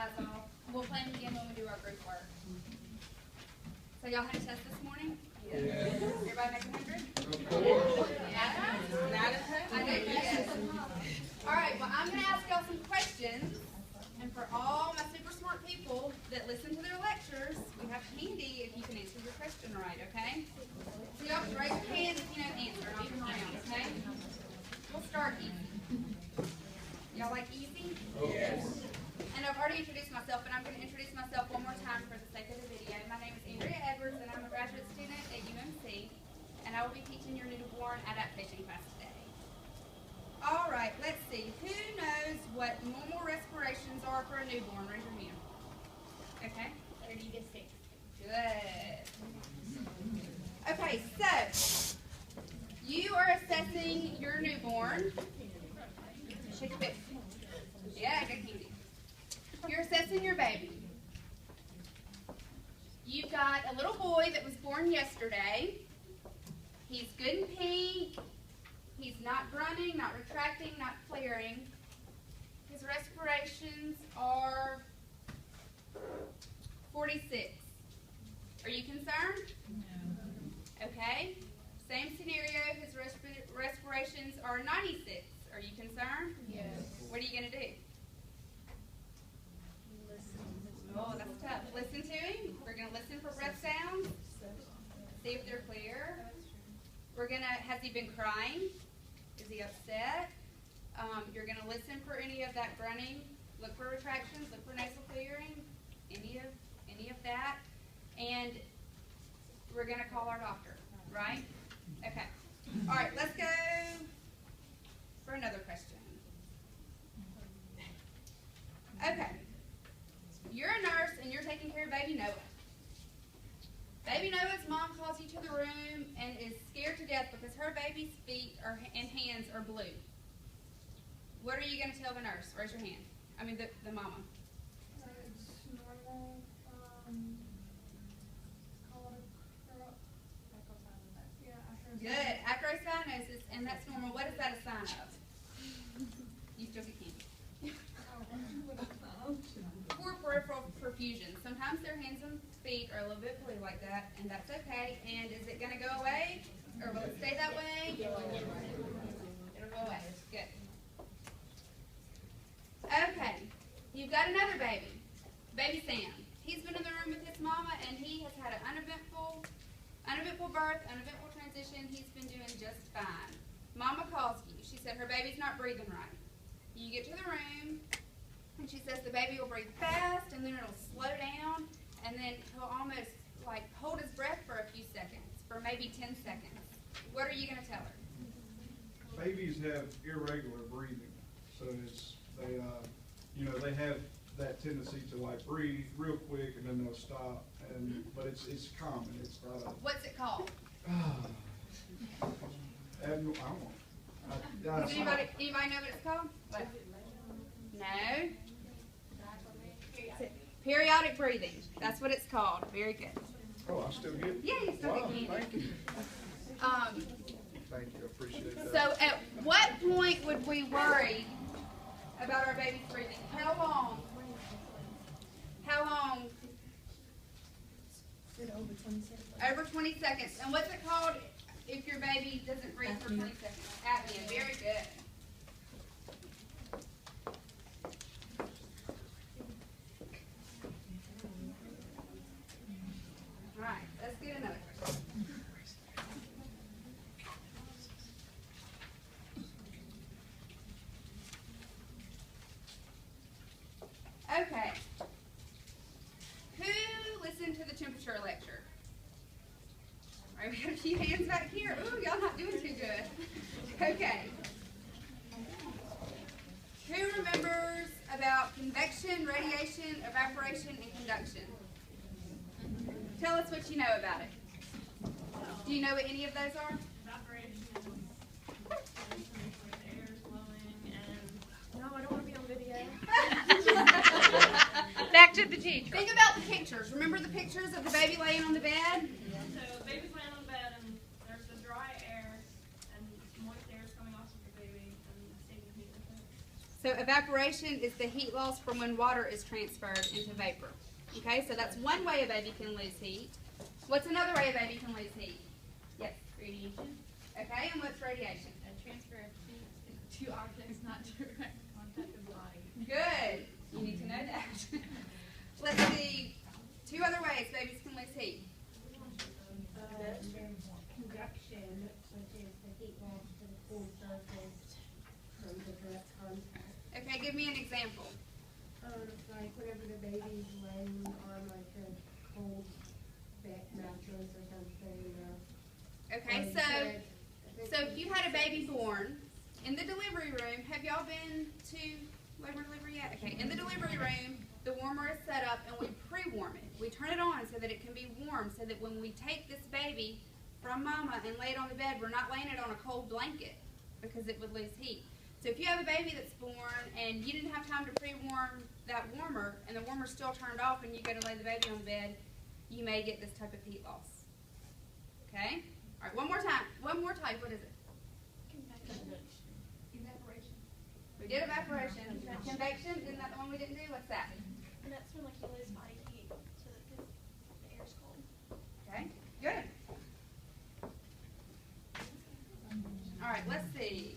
eyes off. We'll play them again when we do our group work. So y'all had a test this morning? Yeah. Everybody make 100? Not at home. I know you did. All right, well, I'm going to ask y'all some questions. And for all my super smart people that listen to their lectures, we have handy if you can answer your question right, okay? So y'all can raise your hand if you know the answer. I'll be around, okay? We'll start easy. Y'all like easy? Yes. And I've already introduced myself, but I'm going to introduce myself one more time for the sake of the video. My name is Andrea Edwards, and I'm a graduate student at UMC, and I will be teaching your newborn adaptation class today. All right, let's see. Who knows what normal respirations are for a newborn? Raise your hand. Okay. 30 to 60. Good. Okay, so you are assessing your newborn. Shake a bit. Yeah, good candy. You're assessing your baby. You've got a little boy that was born yesterday. He's good and pink. He's not grunting, not retracting, not flaring. His respirations are 46. Are you concerned? No. Okay. Same scenario, his respirations are 96. Are you concerned? Yes. What are you going to do? Oh, that's tough. Listen to him. We're going to listen for breath sounds. See if they're clear. We're going to, has he been crying? Is he upset? You're going to listen for any of that grunting. Look for retractions. Look for nasal clearing. Any of that. And we're going to call our doctor, right? Okay. All right, let's go for another question. Okay. You're a nurse and you're taking care of baby Noah. Baby Noah's mom calls you to the room and is scared to death because her baby's feet and hands are blue. What are you going to tell the nurse? Raise your hand. I mean the mama. It's normal. Good. Acrocyanosis, and that's normal. What is that a sign of? You still get candy. Poor peripheral perfusion. Sometimes their hands and feet are a little bit blue like that, and that's okay. And is it going to go away, or will it stay that way? It'll go away. Good. Okay. You've got another baby. Baby Sam. He's been in the room with his mama, and he has had an uneventful birth, uneventful transition. He's been doing just fine. Mama calls you. She said her baby's not breathing right. You get to the room, and she says the baby will breathe fast, and then it'll slow down, and then he'll almost like hold his breath for a few seconds, for maybe 10 seconds. What are you going to tell her? Babies have irregular breathing, so they have that tendency to like breathe real quick and then they'll stop. But it's common. It's not a. What's it called? Does anybody know what it's called? What? No. Periodic breathing. That's what it's called. Very good. Oh, I still get it? Yeah, you still get candy. Thank you. Thank you. I appreciate that. So at what point would we worry about our baby's breathing? How long? Over 20 seconds. Over 20 seconds. And what's it called if your baby doesn't breathe for 20 seconds? Apnea. Very good. All right, let's get another question. Okay. Who listened to the temperature lecture? All right, we got a few hands back here. Ooh, y'all not doing too good. Okay. Who remembers about convection, radiation, evaporation, and conduction? Tell us what you know about it. Do you know what any of those are? Evaporation is air is blowing and... No, I don't want to be on video. Back to the teacher. Think about the pictures. Remember the pictures of the baby laying on the bed? So the baby's laying on the bed and there's the dry air and moist air is coming off of the baby and steaming heat with it. So evaporation is the heat loss from when water is transferred into vapor. Okay, so that's one way a baby can lose heat. What's another way a baby can lose heat? Yes. Radiation. Okay, and what's radiation? A transfer of heat to objects not direct contact of the body. Good. You need to know that. Let's see. 2 other ways babies can lose heat. Conduction, which is the heat loss to the cool surface from the direct contact. Okay, give me an example. Like whenever the baby's laying on like a cold mattress or something. Okay, so if you had a baby born in the delivery room, have y'all been to labor delivery yet? Okay, in the delivery room, the warmer is set up and we pre-warm it. We turn it on so that it can be warm, so that when we take this baby from mama and lay it on the bed, we're not laying it on a cold blanket because it would lose heat. So if you have a baby that's born and you didn't have time to pre-warm that warmer and the warmer's still turned off and you go to lay the baby on the bed, you may get this type of heat loss. Okay? All right, one more time. One more type. What is it? Evaporation. We did evaporation. Convection, isn't that the one we didn't do? What's that? And that's when like you lose body heat, so that the air's cold. Okay, good. All right, let's see.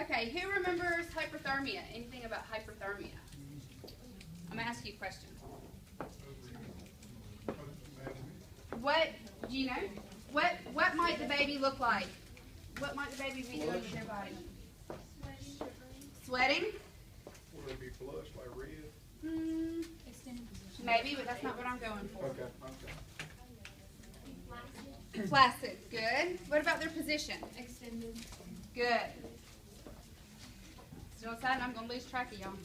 Okay, who remembers hyperthermia? Anything about hyperthermia? I'm going to ask you a question. What, do you know? What might the baby look like? What might the baby be doing with their body? Sweating? Would it be flushed, like red? Maybe, but that's not what I'm going for. Okay. Flaccid, good. What about their position? Extended. Good. Still excited? I'm going to lose track of y'all.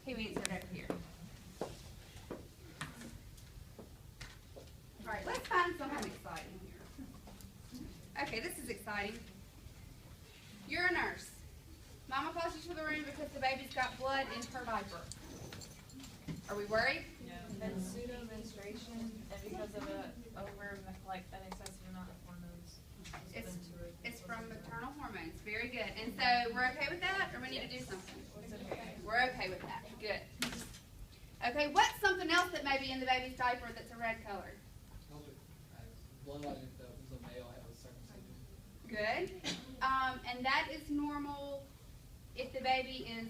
Who answered over here? All right, let's find something exciting here. Okay, this is exciting. You're a nurse. Mama calls you to the room because the baby's got blood in her diaper. Are we worried? And pseudo menstruation, and because of an excessive amount of hormones. It's from maternal hormones. Very good. And so we're okay with that, or we need to do something? We're okay with that. Good. Okay, what's something else that may be in the baby's diaper that's a red color? Blood if it was a male, I have a circumcision. Good. And that is normal if the baby is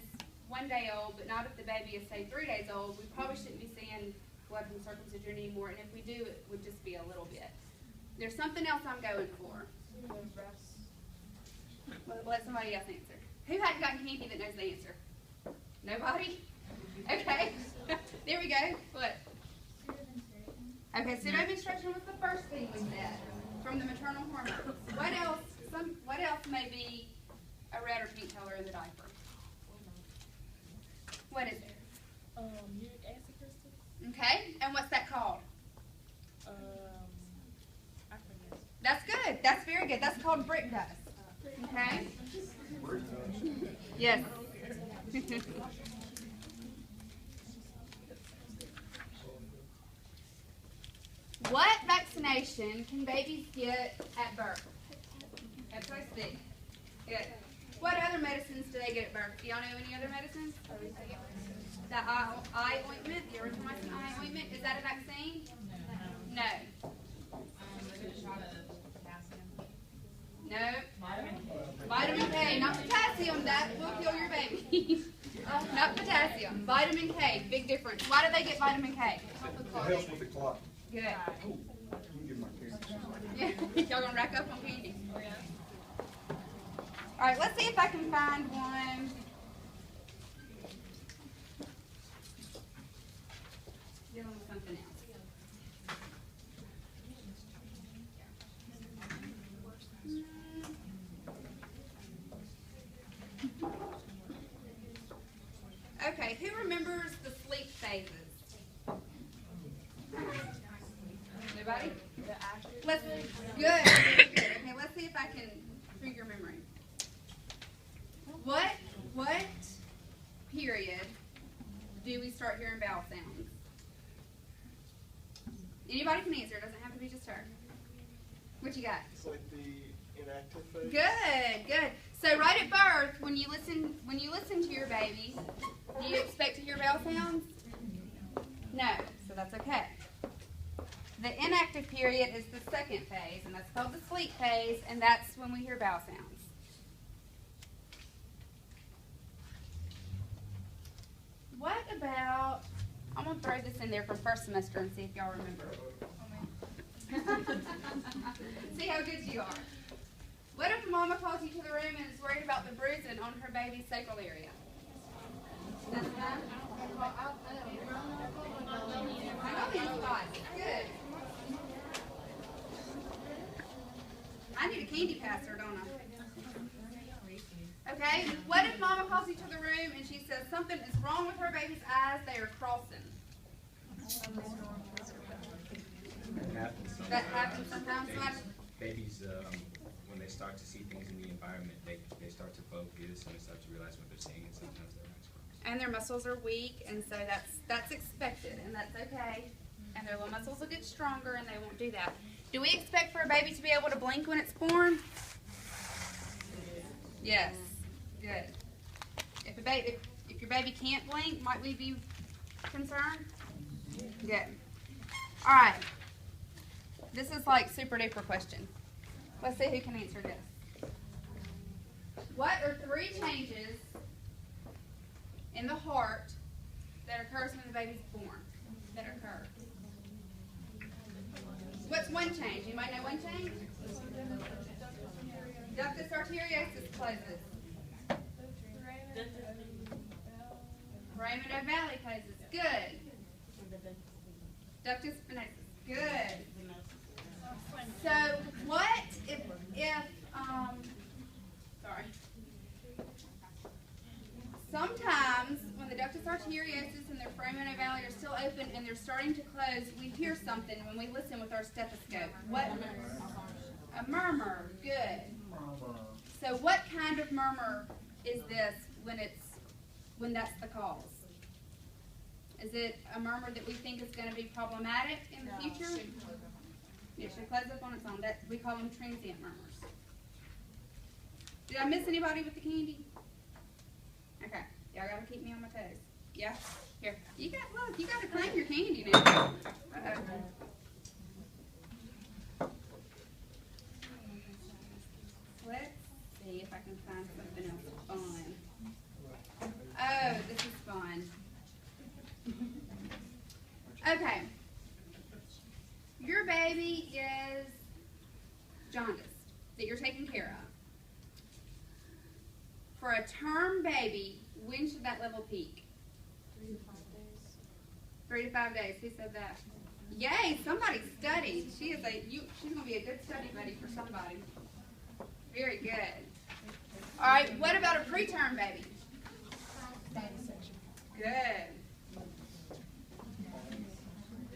1 day old, but not if the baby is, say, 3 days old. We probably shouldn't be seeing blood from circumcision anymore, and if we do, it would just be a little bit. There's something else I'm going for. Let somebody else answer. Who hadn't gotten candy that knows the answer? Nobody? Okay. There we go. What? Okay, pseudomenstruation was the first thing we said from the maternal hormones. What else? What else may be a red or pink color in the diaper? What is it? Uric acid crystals. Okay, and what's that called? I forget. That's good. That's very good. That's called brick dust. Okay? Yes. What vaccination can babies get at birth? Hepatitis B. Good. What other medicines do they get at birth? Do y'all know any other medicines? The eye ointment, the erythromycin eye ointment, is that a vaccine? No. No. Vitamin K, not potassium. That will kill your baby. Not potassium. Vitamin K, big difference. Why do they get vitamin K? It helps with the clot. Good. You can give my candy. Yeah. Y'all gonna rack up on candy? All right, let's see if I can find one. Dealing with something else. Okay, who remembers the sleep phases? Nobody? Let's good. Okay, let's see if I can trigger your memory. What period do we start hearing vowel sounds? Anybody can answer. It doesn't have to be just her. What you got? It's like the inactive phase. Good, good. So right at birth, when you listen to your baby, do you expect to hear bell sounds? No, so that's okay. The inactive period is the second phase, and that's called the sleep phase, and that's when we hear bell sounds. What about, I'm going to throw this in there from first semester and see if y'all remember. See how good you are. What if mama calls you to the room and is worried about the bruising on her baby's sacral area? That's fine. Meibomian spot. Good. I need a candy passer, don't I? Okay. What if mama calls you to the room and she says something is wrong with her baby's eyes? They are crossing. That happens sometimes. Babies, when they start to see things in the environment, they start to focus and they start to realize what they're seeing, and sometimes their eyes cross. And their muscles are weak, and so that's expected, and that's okay. And their little muscles will get stronger, and they won't do that. Do we expect for a baby to be able to blink when it's born? Yes. Good. If your baby can't blink, might we be concerned? Good. All right. This is like super duper question. Let's see who can answer this. What are 3 changes in the heart that occurs when the baby's born? That occur. What's one change? Anybody know one change? Ductus arteriosus closes. Foramen ovale closes. Good. Ductus venosus. Good. So what if sorry. Sometimes when the ductus arteriosus and their foramen ovale are still open and they're starting to close, we hear something when we listen with our stethoscope. What? A murmur. Good. So what kind of murmur is this when that's the cause? Is it a murmur that we think is going to be problematic in the future? It should close up on its own. That we call them transient murmurs. Did I miss anybody with the candy? Okay, y'all gotta keep me on my toes. Yeah, here. You gotta claim your candy now. Let's see if I can find something else fun. Oh, this is fun. Okay. Your baby is jaundiced that you're taking care of. For a term baby, when should that level peak? 3 to 5 days. 3 to 5 days. Who said that? Yay! Somebody studied. She's going to be a good study buddy for somebody. Very good. All right. What about a preterm baby? Good.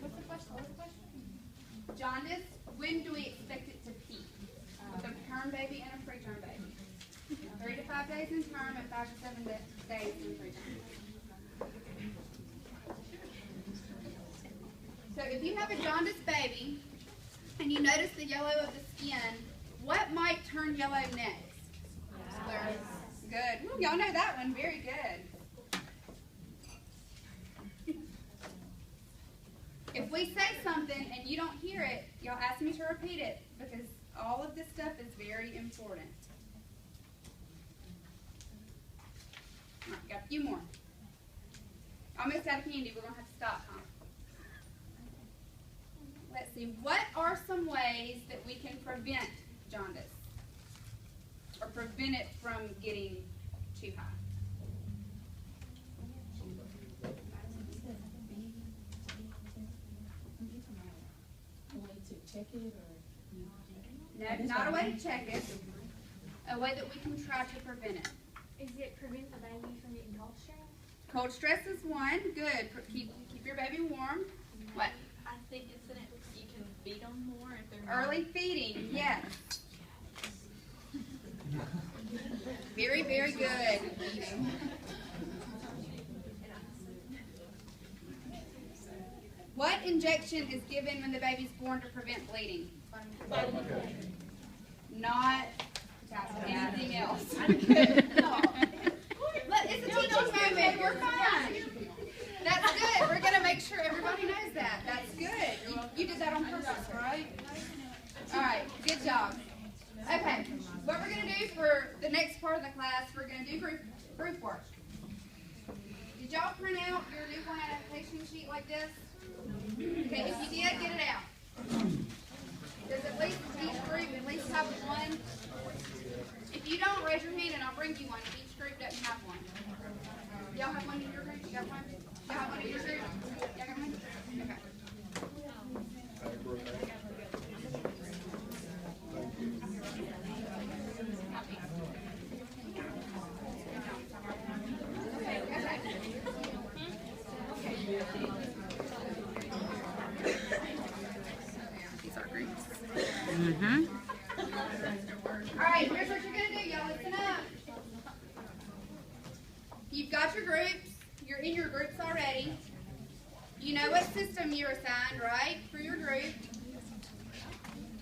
What's the question? Jaundice, when do we expect it to peak? With a term baby and a preterm baby. 3 to 5 days in term and 5 to 7 days in preterm. So if you have a jaundiced baby and you notice the yellow of the skin, what might turn yellow next? Good. Ooh, y'all know that one. Very good. If we say something and you don't hear it, y'all ask me to repeat it because all of this stuff is very important. All right, got a few more. Almost out of candy. We're going to have to stop, huh? Let's see. What are some ways that we can prevent jaundice? Or prevent it from getting too high? Check it No, not a way to check it. A way that we can try to prevent it. Is it prevent the baby from getting cold stress? Cold stress is one. Good. Keep your baby warm. What? I think isn't it you can feed them more if they're not- Early feeding. Yes. Very, very good. What injection is given when the baby's born to prevent bleeding? Not anything else. Look, it's a teaching moment. We're fine. That's good. We're gonna make sure everybody knows that. That's good. You did that on purpose, right? All right. Good job. Okay. What we're gonna do for the next part of the class, we're gonna do group work. Did y'all print out your newborn adaptation sheet like this? Okay. If you did, get it out. Does at least each group at least have one? If you don't, raise your hand and I'll bring you one. If each group doesn't have one. Y'all have one in your group? You got one? Y'all have one in your group? Y'all got one? Okay. These are groups. All right, here's what you're going to do. Y'all listen up. You've got your groups. You're in your groups already. You know what system you're assigned, right, for your group.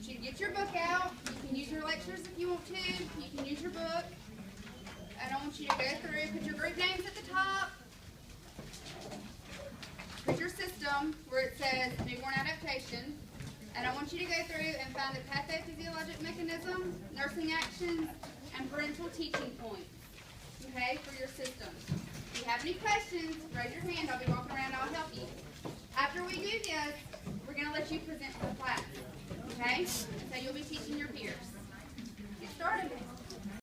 You get your book out. You can use your lectures if you want to. You can use your book. And I want you to go through, put your group names at the top. Put your system where it says newborn adaptation. And I want you to go through and find the pathophysiologic mechanism, nursing actions, and parental teaching points, okay, for your system. If you have any questions, raise your hand. I'll be walking around and I'll help you. After we do this, we're going to let you present to the class, okay? So you'll be teaching your peers. Get started.